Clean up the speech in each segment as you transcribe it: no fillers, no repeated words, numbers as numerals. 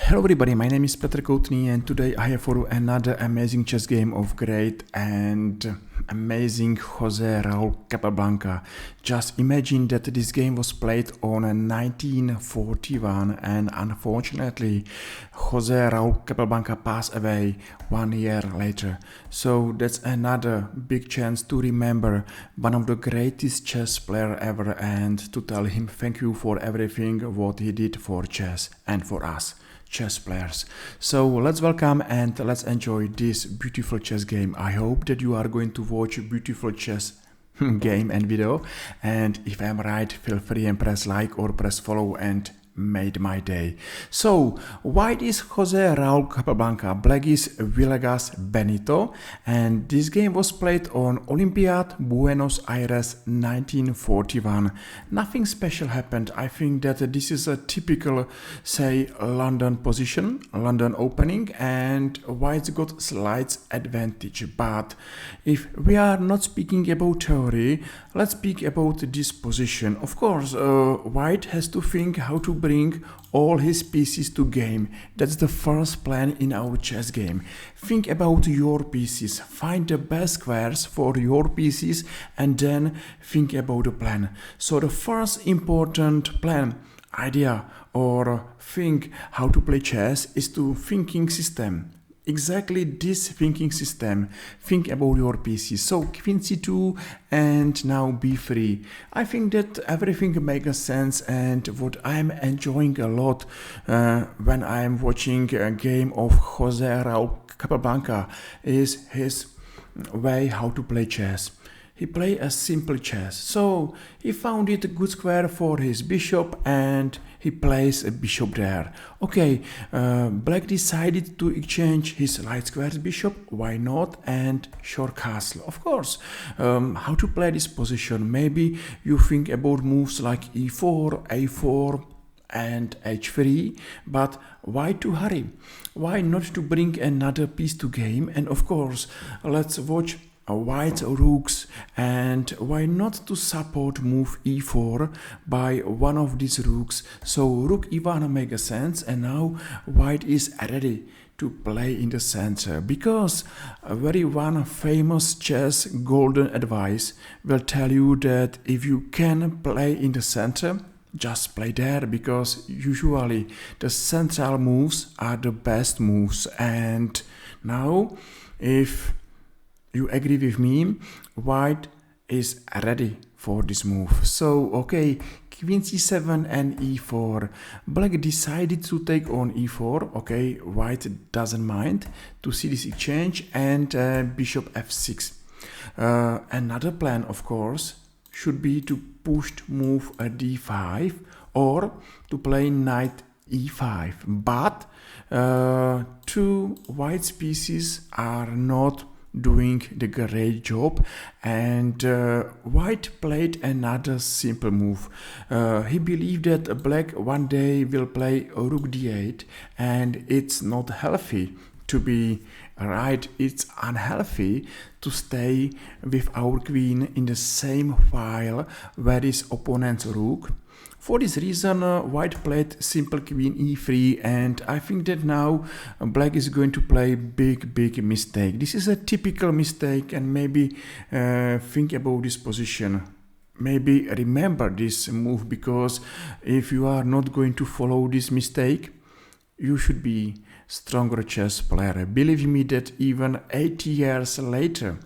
Hello everybody, my name is Petr Koutný and today I have for you another amazing chess game of great and amazing Jose Raul Capablanca. Just imagine that this game was played on 1941 and unfortunately Jose Raul Capablanca passed away 1 year later. So that's another big chance to remember one of the greatest chess player ever and to tell him thank you for everything what he did for chess and for us chess players. So let's welcome and let's enjoy this beautiful chess game. I hope that you are going to watch a beautiful chess game and video, and if I'm right, feel free and press like or press follow and made my day. So white is Jose Raul Capablanca, black is Villegas Benito, and this game was played on Olympiad Buenos Aires 1941. Nothing special happened. I think that this is a typical, say, London position, London opening, and white's got slight advantage. But if we are not speaking about theory, let's speak about this position. Of course, white has to think how to bring all his pieces to game. That's the first plan in our chess game. Think about your pieces, find the best squares for your pieces and then think about the plan. So the first important plan, idea or think how to play chess is to thinking system. Exactly this thinking system. Think about your pieces. So queen c2 and now b3. I think that everything makes sense, and what I'm enjoying a lot when I'm watching a game of Jose Raul Capablanca is his way how to play chess. He played a simple chess, so he found it a good square for his bishop and he plays a bishop there. Okay, black decided to exchange his light squares bishop, why not, and short castle. Of course, how to play this position? Maybe you think about moves like e4, a4, and h3, but why to hurry? Why not to bring another piece to game? And of course, let's watch white rooks, and why not to support move e4 by one of these rooks. So rook e1 makes sense, and now white is ready to play in the center, because a very one famous chess golden advice will tell you that if you can play in the center, just play there, because usually the central moves are the best moves. And now if you agree with me, white is ready for this move. So okay, queen c7 and e4. Black decided to take on e4. Okay, white doesn't mind to see this exchange, and bishop f6. Another plan, of course, should be to push move a d5 or to play knight e5. But two white pieces are not doing the great job, and white played another simple move. He believed that black one day will play rook d8, and it's not healthy to be right. It's unhealthy to stay with our queen in the same file where is opponent's rook. For this reason, white played simple queen e3, and I think that now black is going to play big mistake. This is a typical mistake, and maybe think about this position. Maybe remember this move, because if you are not going to follow this mistake, you should be stronger chess player. Believe me that even 80 years later,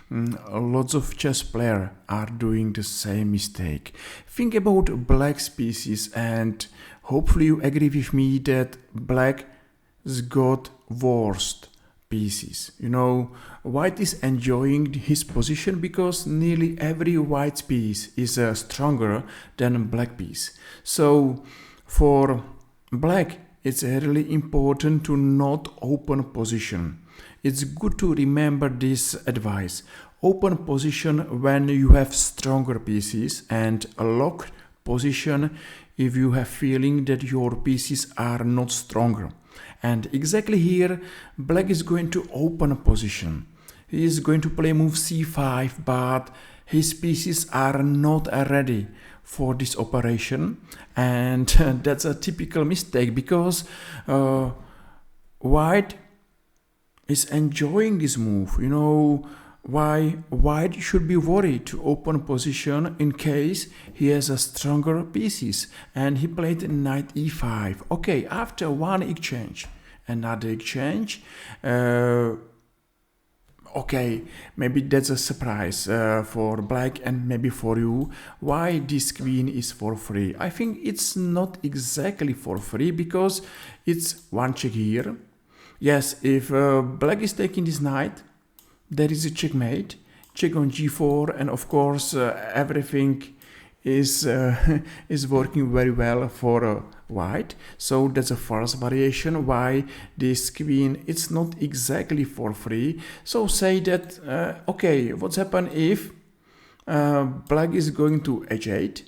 lots of chess players are doing the same mistake. Think about black's pieces, and hopefully you agree with me that black's got worst pieces. You know, white is enjoying his position because nearly every white piece is stronger than a black piece. So for black, it's really important to not open position. It's good to remember this advice. Open position when you have stronger pieces, and a locked position if you have feeling that your pieces are not stronger. And exactly here, black is going to open a position. He is going to play move c5, but his pieces are not ready for this operation, and that's a typical mistake because white is enjoying this move. You know why white should be worried to open position in case he has a stronger pieces, and he played knight e5. Okay, after one exchange, another exchange. Okay, maybe that's a surprise for black and maybe for you. Why this queen is for free? I think it's not exactly for free because it's one check here. Yes, if black is taking this knight, there is a checkmate, check on g4, and of course everything is working very well for white. So that's the first variation why this queen it's not exactly for free. So say that okay, what's happened if black is going to h8?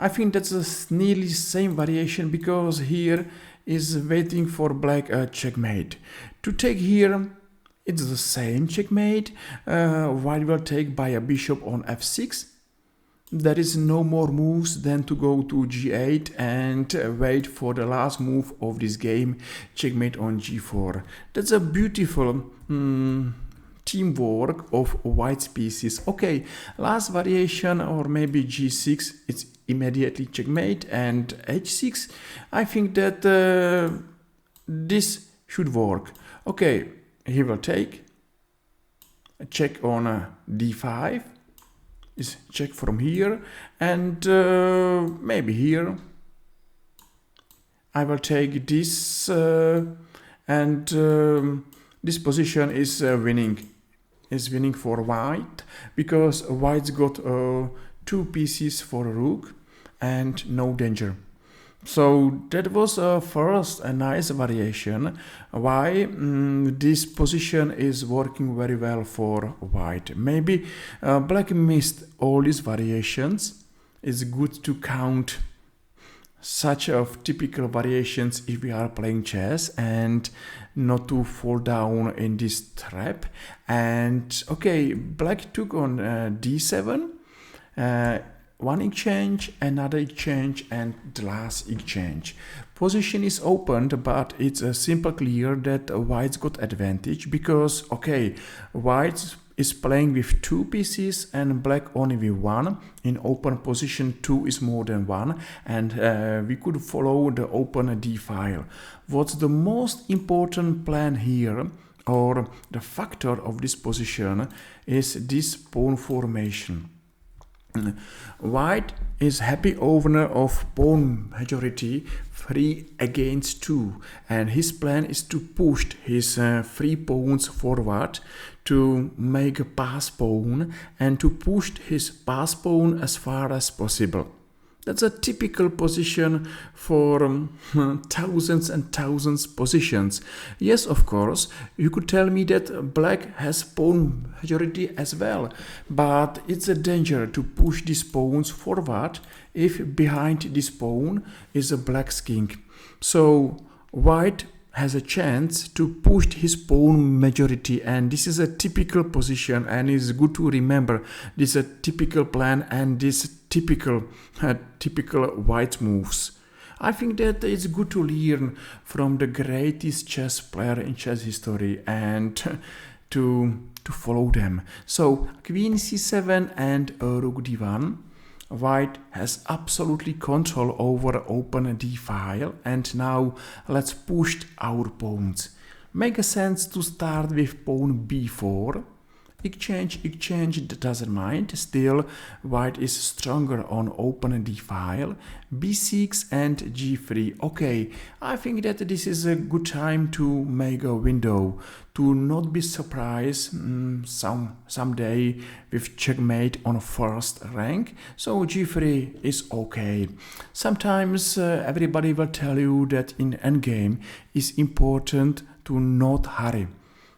I think that's a nearly same variation because here is waiting for black a checkmate. To take here, it's the same checkmate. White will take by a bishop on f6. There is no more moves than to go to g8 and wait for the last move of this game, checkmate on g4. That's a beautiful teamwork of white's pieces. Okay, last variation, or maybe g6, it's immediately checkmate, and h6. I think that this should work. Okay, he will take a check on d5. Is check from here, and maybe here I will take this, and this position is winning for white because white's got two pieces for a rook and no danger. So that was first a nice variation why this position is working very well for white. Maybe black missed all these variations. It's good to count such of typical variations if we are playing chess and not to fall down in this trap. And okay, black took on d7. One exchange, another exchange, and the last exchange. Position is opened, but it's a simple clear that white's got advantage because, okay, white is playing with two pieces and black only with one. In open position, two is more than one, and we could follow the open d file. What's the most important plan here, or the factor of this position, is this pawn formation. White is happy owner of pawn majority 3 against 2, and his plan is to push his 3 pawns forward to make a pass pawn and to push his pass pawn as far as possible. That's a typical position for thousands and thousands positions. Yes, of course, you could tell me that black has pawn majority as well, but it's a danger to push these pawns forward if behind this pawn is a black's king. So white has a chance to push his pawn majority, and this is a typical position, and it's good to remember this is a typical plan and this typical white moves. I think that it's good to learn from the greatest chess player in chess history and to follow them. So queen c7 and rook d1. White has absolutely control over open d file, and now let's push our pawns. Makes sense to start with pawn b4. Exchange, that doesn't mind. Still, white is stronger on open d file. b6 and g3. Okay, I think that this is a good time to make a window to not be surprised someday with checkmate on first rank. So g3 is okay. Sometimes everybody will tell you that in endgame it's important to not hurry,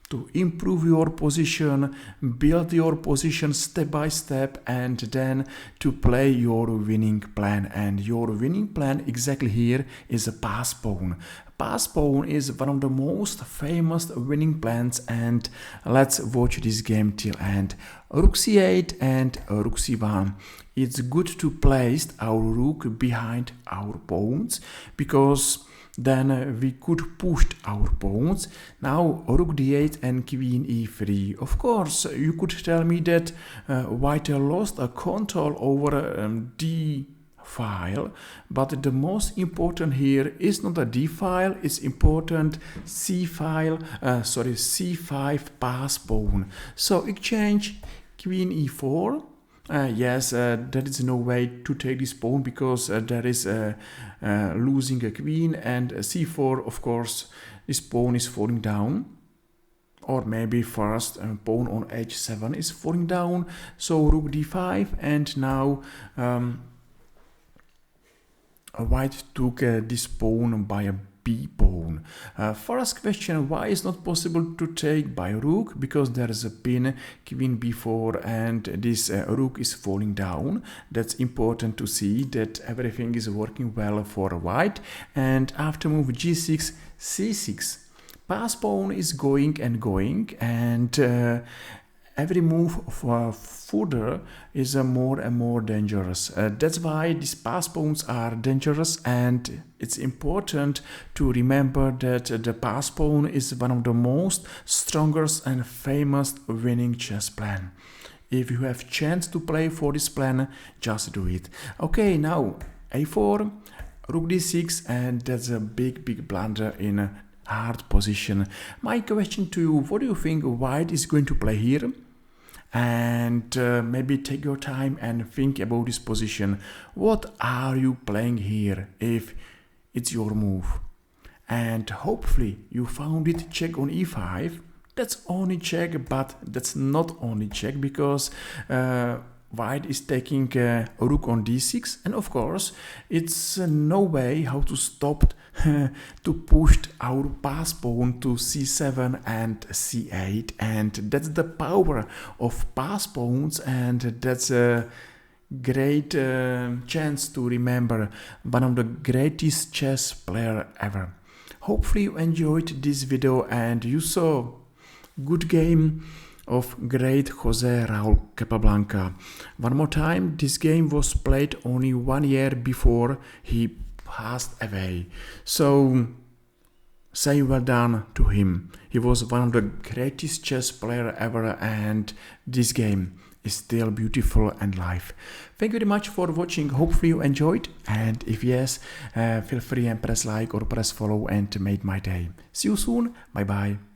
to improve your position, build your position step by step, and then to play your winning plan. And your winning plan exactly here is a pass pawn. Pass pawn is one of the most famous winning plans, and let's watch this game till end. Rook c8 and rook c1. It's good to place our rook behind our pawns because then we could push our pawns. Now rook d8 and queen e3. Of course, you could tell me that white lost a control over d file, but the most important here is not a d file, it's important c5 pass pawn. So exchange queen e4. Yes, there is no way to take this pawn because there is losing a queen, and c4, of course, this pawn is falling down. Or maybe first pawn on h7 is falling down. So rook d5, and now white took this pawn by a b pawn. First question, why is not possible to take by rook? Because there is a pin, queen b4, and this rook is falling down. That's important to see that everything is working well for white. And after move g6, c6. Pass pawn is going and going, and every move further is more and more dangerous. That's why these pass pawns are dangerous, and it's important to remember that the pass pawn is one of the most strongest and famous winning chess plan. If you have chance to play for this plan, just do it. Okay, now a4, rook d6, and that's a big blunder in a hard position. My question to you, what do you think white is going to play here? And maybe take your time and think about this position. What are you playing here if it's your move? And hopefully you found it. Check on e5. That's only check, but that's not only check, because white is taking rook on d6, and of course it's no way how to stop to push our pass pawn to c7 and c8, and that's the power of pass pawns, and that's a great chance to remember one of the greatest chess player ever. Hopefully you enjoyed this video and you saw good game of great Jose Raul Capablanca. One more time, this game was played only 1 year before he passed away. So say well done to him. He was one of the greatest chess player ever, and this game is still beautiful and live. Thank you very much for watching. Hopefully you enjoyed, and if yes, feel free and press like or press follow and made my day. See you soon. Bye bye.